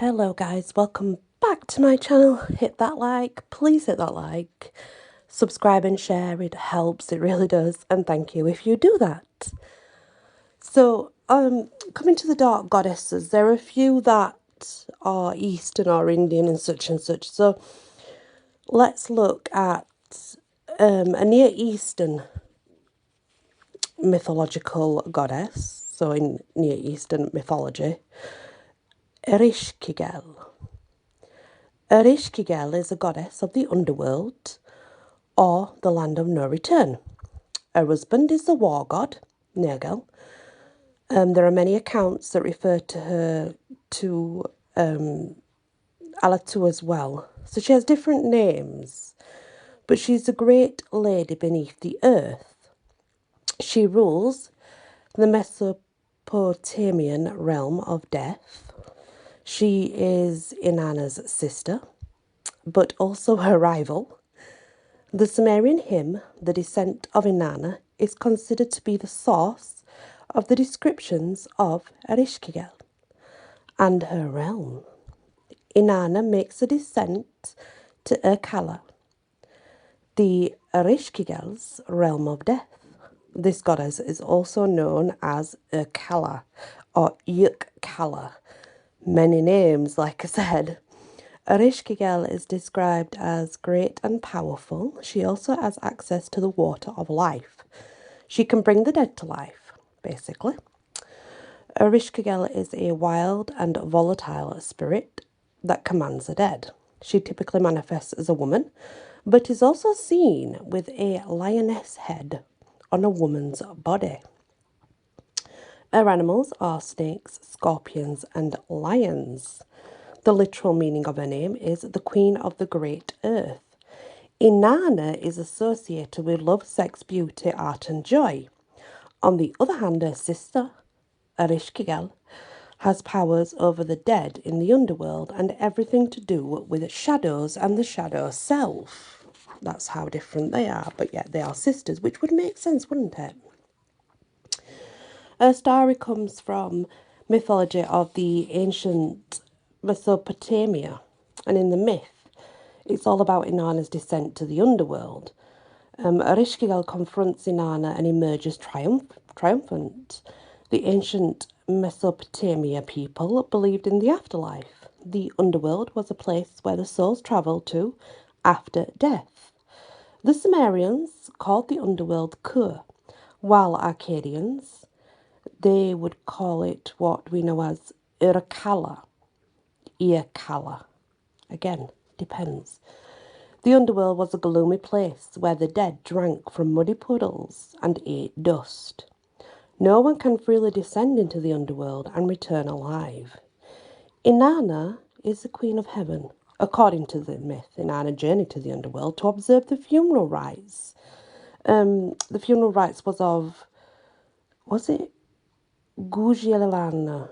Hello guys, welcome back to my channel. Hit that like, please hit that like, subscribe and share, it helps, it really does, and thank you if you do that. So, coming to the dark goddesses, there are a few that are Eastern or Indian and such, so let's look at a Near Eastern mythological goddess, so in Near Eastern mythology, Ereshkigal. Ereshkigal is a goddess of the underworld, or the land of no return. Her husband is the war god, Nergal. There are many accounts that refer to her to Allatu as well. So she has different names, but she's a great lady beneath the earth. She rules the Mesopotamian realm of death. She is Inanna's sister, but also her rival. The Sumerian hymn, The Descent of Inanna, is considered to be the source of the descriptions of Ereshkigal and her realm. Inanna makes a descent to Irkailla, the Ereshkigal's realm of death. This goddess is also known as Irkailla or Irkailla. Many names, like I said. Ereshkigal is described as great and powerful. She also has access to the water of life. She can bring the dead to life, basically. Ereshkigal is a wild and volatile spirit that commands the dead. She typically manifests as a woman, but is also seen with a lioness head on a woman's body. Her animals are snakes, scorpions, and lions. The literal meaning of her name is the Queen of the Great Earth. Inanna is associated with love, sex, beauty, art, and joy. On the other hand, her sister, Ereshkigal, has powers over the dead in the underworld and everything to do with shadows and the shadow self. That's how different they are, but yet they are sisters, which would make sense, wouldn't it? Her story comes from mythology of the ancient Mesopotamia, and in the myth, it's all about Inanna's descent to the underworld. Ereshkigal confronts Inanna and emerges triumphant. The ancient Mesopotamia people believed in the afterlife. The underworld was a place where the souls travelled to after death. The Sumerians called the underworld Kur, while Akkadians, they would call it what we know as Irkailla. Again, depends. The underworld was a gloomy place where the dead drank from muddy puddles and ate dust. No one can freely descend into the underworld and return alive. Inanna is the Queen of Heaven. According to the myth, Inanna journeyed to the underworld to observe the funeral rites. The funeral rites was it Gujielana?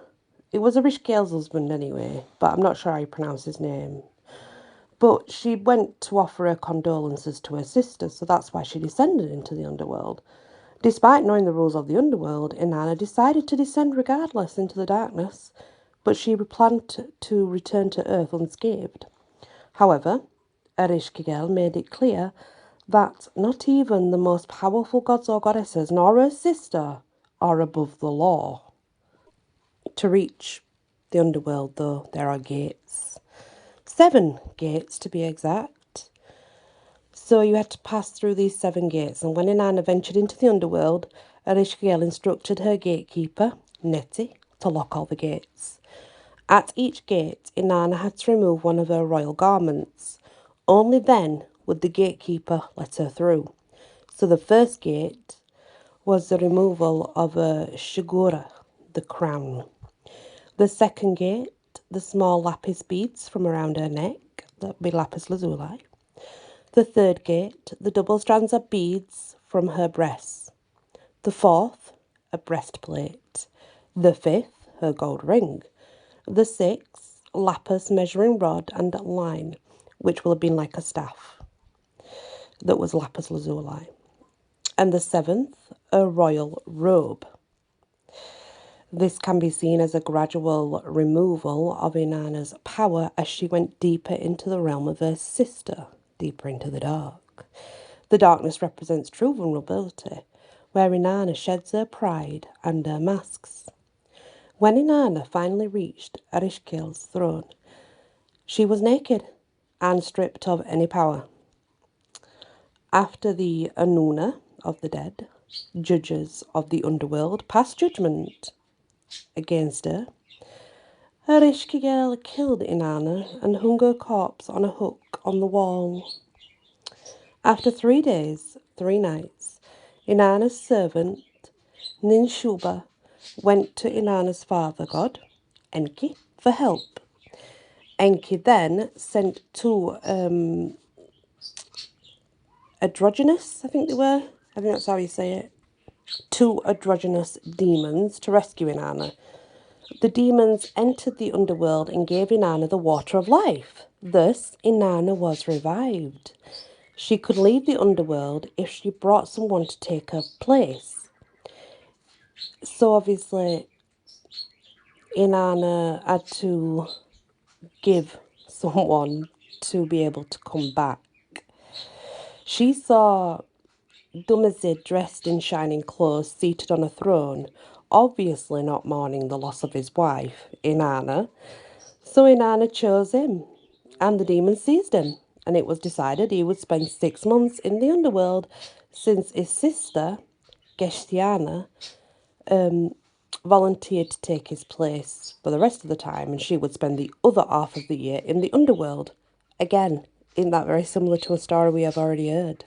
It was Ereshkigal's husband anyway, but I'm not sure how you pronounce his name. But she went to offer her condolences to her sister, so that's why she descended into the underworld. Despite knowing the rules of the underworld, Inanna decided to descend regardless into the darkness, but she planned to return to Earth unscathed. However, Ereshkigal made it clear that not even the most powerful gods or goddesses, nor her sister, are above the law. To reach the underworld, though, there are gates. 7 gates, to be exact. So you had to pass through these 7 gates, and when Inanna ventured into the underworld, Ereshkigal instructed her gatekeeper, Neti, to lock all the gates. At each gate, Inanna had to remove one of her royal garments. Only then would the gatekeeper let her through. So the first gate was the removal of her shigura, the crown. The second gate, the small lapis beads from around her neck, that would be lapis lazuli. The third gate, the double strands of beads from her breasts. The fourth, a breastplate. The fifth, her gold ring. The sixth, lapis measuring rod and line, which will have been like a staff. That was lapis lazuli. And the seventh, a royal robe. This can be seen as a gradual removal of Inanna's power as she went deeper into the realm of her sister, deeper into the dark. The darkness represents true vulnerability, where Inanna sheds her pride and her masks. When Inanna finally reached Ereshkigal's throne, she was naked and stripped of any power. After the Inanna of the dead, judges of the underworld, passed judgment against her, Ereshkigal killed Inanna and hung her corpse on a hook on the wall. After 3 days, 3 nights, Inanna's servant, Ninshuba, went to Inanna's father god, Enki, for help. Enki then sent 2 androgynous, I think that's how you say it, 2 androgynous demons to rescue Inanna. The demons entered the underworld and gave Inanna the water of life. Thus, Inanna was revived. She could leave the underworld if she brought someone to take her place. So obviously, Inanna had to give someone to be able to come back. She saw Dumazid dressed in shining clothes, seated on a throne, obviously not mourning the loss of his wife, Inanna. So Inanna chose him, and the demon seized him, and it was decided he would spend 6 months in the underworld, since his sister, Geshtiana, volunteered to take his place for the rest of the time, and she would spend the other half of the year in the underworld. Again, isn't that very similar to a story we have already heard?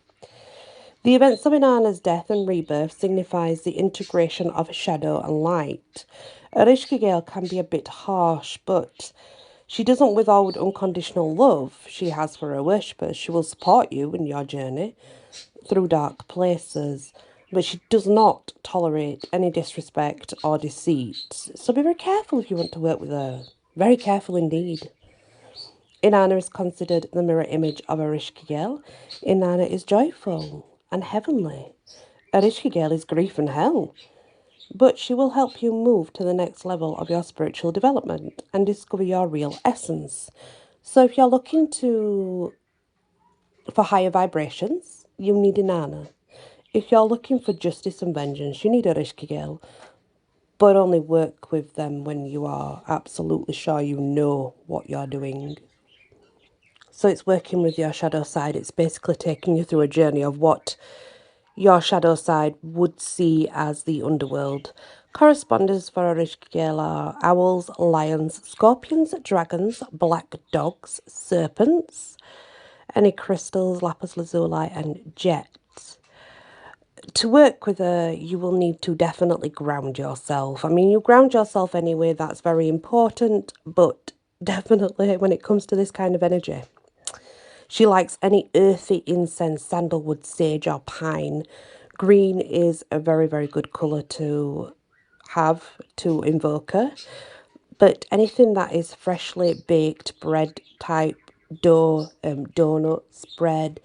The events of Inanna's death and rebirth signifies the integration of shadow and light. Ereshkigal can be a bit harsh, but she doesn't withhold unconditional love she has for her worshippers. She will support you in your journey through dark places, but she does not tolerate any disrespect or deceit. So be very careful if you want to work with her. Very careful indeed. Inanna is considered the mirror image of Ereshkigal. Inanna is joyful and heavenly. Ereshkigal is grief and hell. But she will help you move to the next level of your spiritual development and discover your real essence. So if you're looking for higher vibrations, you need Inanna. If you're looking for justice and vengeance, you need Ereshkigal. But only work with them when you are absolutely sure you know what you're doing. So it's working with your shadow side. It's basically taking you through a journey of what your shadow side would see as the underworld. Corresponders for Ereshkigal are owls, lions, scorpions, dragons, black dogs, serpents, any crystals, lapis lazuli, and jet. To work with her, you will need to definitely ground yourself. I mean, you ground yourself anyway, that's very important, but definitely when it comes to this kind of energy. She likes any earthy incense, sandalwood, sage, or pine. Green is a very, very good colour to have to invoke her. But anything that is freshly baked bread type, dough, donuts, bread,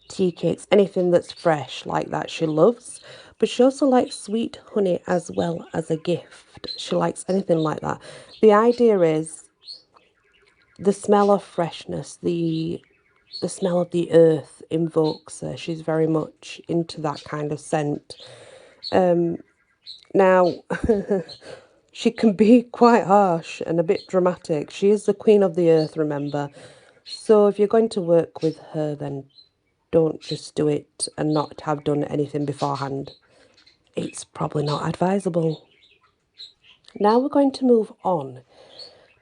tea cakes, anything that's fresh like that she loves. But she also likes sweet honey as well as a gift. She likes anything like that. The idea is the smell of freshness, the smell of the earth invokes her. She's very much into that kind of scent. Now, she can be quite harsh and a bit dramatic. She is the queen of the earth, remember. So if you're going to work with her, then don't just do it and not have done anything beforehand. It's probably not advisable. Now we're going to move on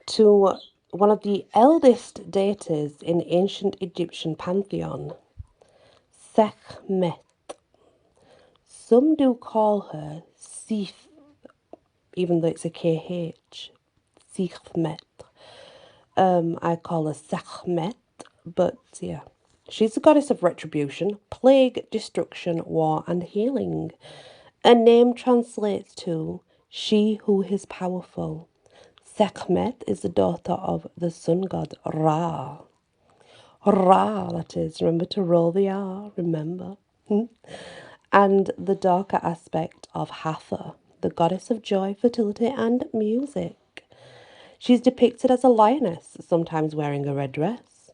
to one of the eldest deities in ancient Egyptian pantheon, Sekhmet. Some do call her Sith, even though it's a KH. Sekhmet. I call her Sekhmet, but yeah. She's the goddess of retribution, plague, destruction, war, and healing. Her name translates to she who is powerful. Sekhmet is the daughter of the sun god Ra. Ra, that is. Remember to roll the R, remember. And the darker aspect of Hathor, the goddess of joy, fertility, and music. She's depicted as a lioness, sometimes wearing a red dress.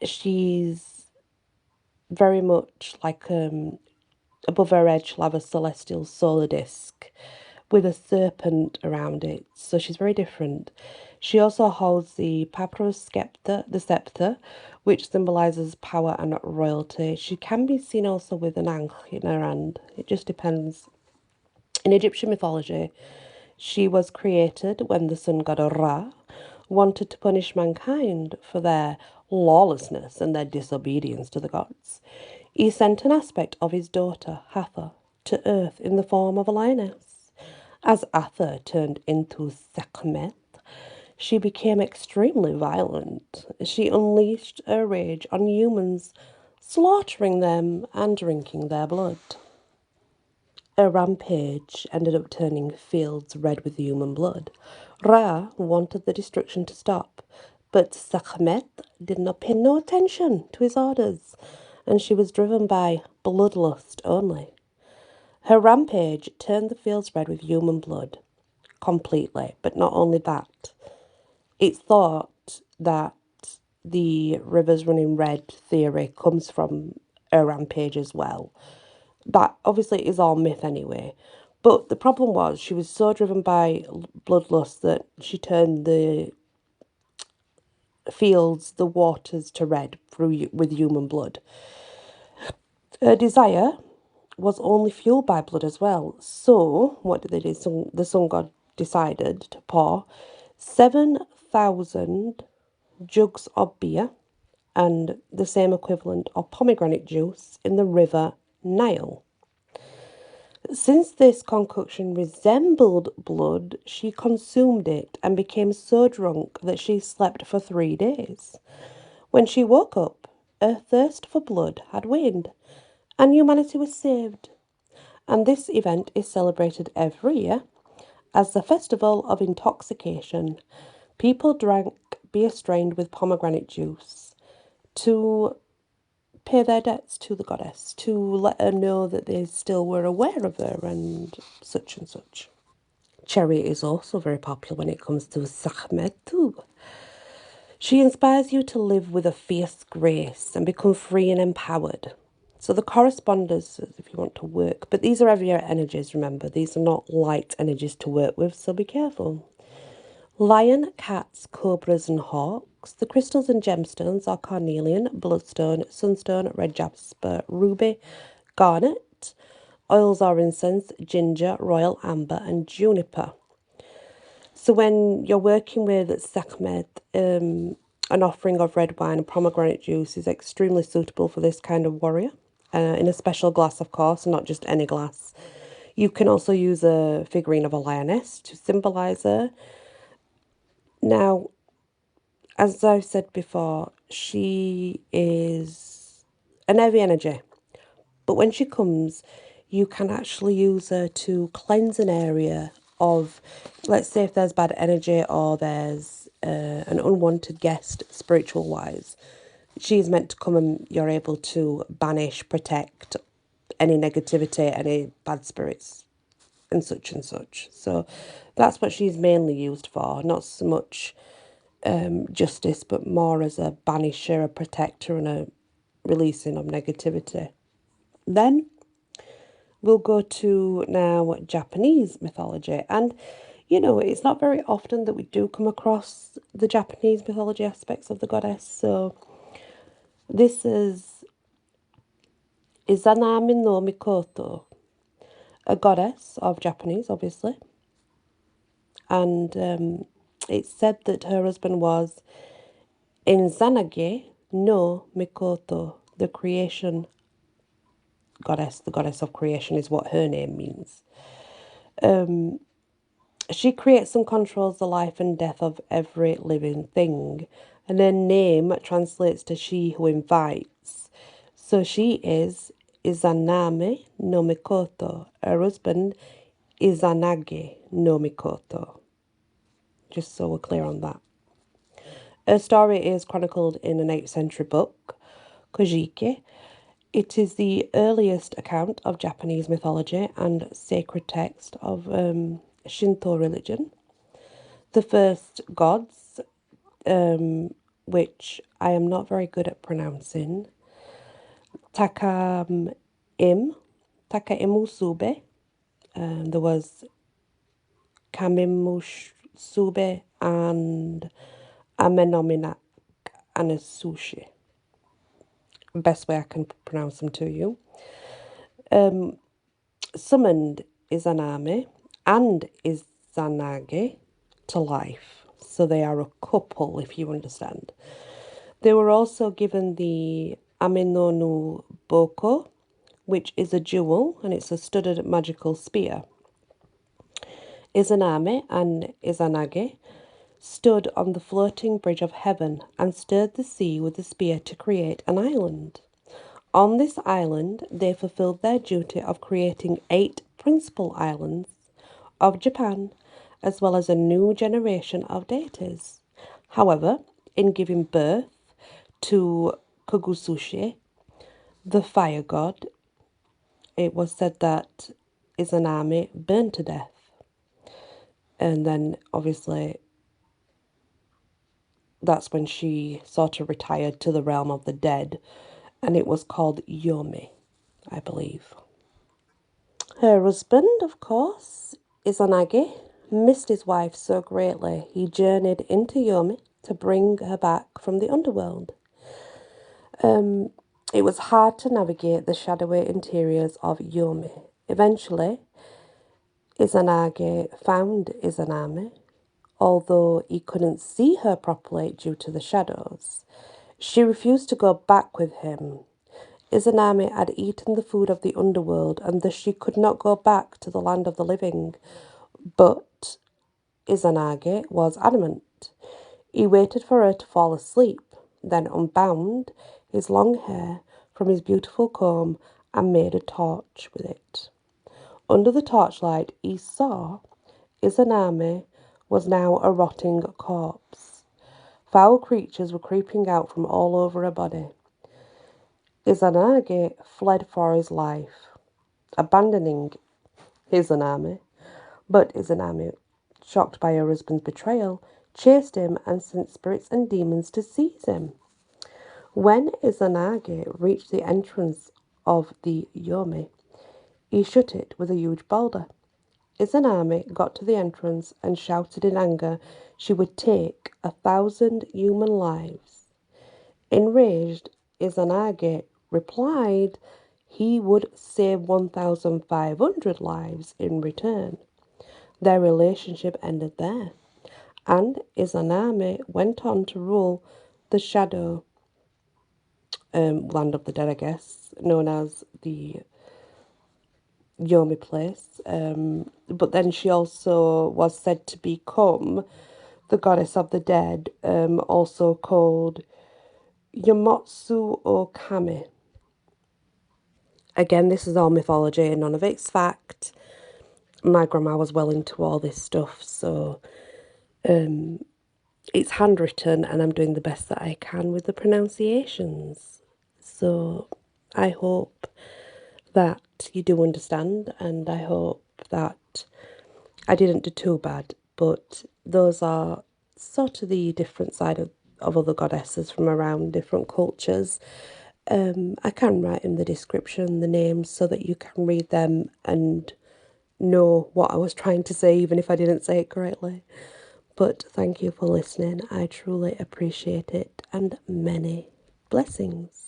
She's very much like above her head, she'll have a celestial solar disc with a serpent around it. So she's very different. She also holds the papyrus scepter, which symbolises power and royalty. She can be seen also with an ankh in her hand. It just depends. In Egyptian mythology, she was created when the sun god Ra wanted to punish mankind for their lawlessness and their disobedience to the gods. He sent an aspect of his daughter, Hathor, to earth in the form of a lioness. As Hathor turned into Sekhmet, she became extremely violent. She unleashed her rage on humans, slaughtering them and drinking their blood. A rampage ended up turning fields red with human blood. Ra wanted the destruction to stop, but Sekhmet did not pay no attention to his orders, and she was driven by bloodlust only. Her rampage turned the fields red with human blood completely, but not only that. It's thought that the rivers running red theory comes from a rampage as well. That obviously is all myth anyway. But the problem was she was so driven by bloodlust that she turned the fields, the waters to red with human blood. Her desire was only fueled by blood as well. So what did they do? So the sun god decided to pour 7,000 jugs of beer and the same equivalent of pomegranate juice in the river Nile. Since this concoction resembled blood, she consumed it and became so drunk that she slept for 3 days. When she woke up, her thirst for blood had waned, and humanity was saved. And this event is celebrated every year as the Festival of Intoxication. People drank beer strained with pomegranate juice to pay their debts to the goddess, to let her know that they still were aware of her and such and such. Cherry is also very popular when it comes to Sekhmet too. She inspires you to live with a fierce grace and become free and empowered. So the corresponders, if you want to work, but these are heavier energies, remember, these are not light energies to work with, so be careful. Lion, cats, cobras and hawks. The crystals and gemstones are carnelian, bloodstone, sunstone, red jasper, ruby, garnet. Oils are incense, ginger, royal amber and juniper. So when you're working with Sekhmet, an offering of red wine and pomegranate juice is extremely suitable for this kind of warrior. In a special glass, of course, not just any glass. You can also use a figurine of a lioness to symbolise her. Now, as I've said before, she is an heavy energy. But when she comes, you can actually use her to cleanse an area of, let's say if there's bad energy or there's an unwanted guest spiritual wise. She's meant to come and you're able to banish, protect any negativity, any bad spirits and such and such. So that's what she's mainly used for, not so much justice, but more as a banisher, a protector and a releasing of negativity. Then we'll go to now Japanese mythology. And, you know, it's not very often that we do come across the Japanese mythology aspects of the goddess. So this is Izanami-no-mikoto, a goddess of Japanese, obviously. And it's said that her husband was Izanagi-no-mikoto, the creation goddess. The goddess of creation is what her name means. She creates and controls the life and death of every living thing, and her name translates to she who invites. So she is Izanami-no-mikoto. Her husband, Izanagi-no-mikoto. Just so we're clear on that. Her story is chronicled in an 8th century book, Kojiki. It is the earliest account of Japanese mythology and sacred text of Shinto religion. The first gods, which I am not very good at pronouncing, Takam Im, Takaimusube. There was Kamimusube and Amenominac Anasushi. Best way I can pronounce them to you. Summoned Izanami and Izanagi to life. So they are a couple, if you understand. They were also given the Amino-no-boko, which is a jewel, and it's a studded magical spear. Izanami and Izanagi stood on the floating bridge of heaven and stirred the sea with the spear to create an island. On this island, they fulfilled their duty of creating 8 principal islands of Japan, as well as a new generation of deities. However, in giving birth to Kogusushi, the fire god, it was said that Izanami burned to death. And then, obviously, that's when she sort of retired to the realm of the dead, and it was called Yomi, I believe. Her husband, of course, Izanagi, missed his wife so greatly he journeyed into Yomi to bring her back from the underworld. It was hard to navigate the shadowy interiors of Yomi. Eventually, Izanagi found Izanami, although he couldn't see her properly due to the shadows. She refused to go back with him. Izanami had eaten the food of the underworld, and thus she could not go back to the land of the living. But Izanagi was adamant. He waited for her to fall asleep, then unbound his long hair from his beautiful comb and made a torch with it. Under the torchlight, he saw Izanami was now a rotting corpse. Foul creatures were creeping out from all over her body. Izanagi fled for his life, abandoning Izanami, but Izanami, shocked by her husband's betrayal, chased him and sent spirits and demons to seize him. When Izanagi reached the entrance of the Yomi, he shut it with a huge boulder. Izanami got to the entrance and shouted in anger she would take 1,000 human lives. Enraged, Izanagi replied he would save 1,500 lives in return. Their relationship ended there, and Izanami went on to rule the shadow land of the dead, I guess, known as the Yomi place. But then she also was said to become the goddess of the dead, also called Yamotsu Okami. Again, this is all mythology and none of it's fact. My grandma was well into all this stuff, so it's handwritten and I'm doing the best that I can with the pronunciations. So I hope that you do understand, and I hope that I didn't do too bad, but those are sort of the different side of other goddesses from around different cultures. I can write in the description the names so that you can read them and know what I was trying to say, even if I didn't say it correctly. But thank you for listening. I truly appreciate it, and many blessings.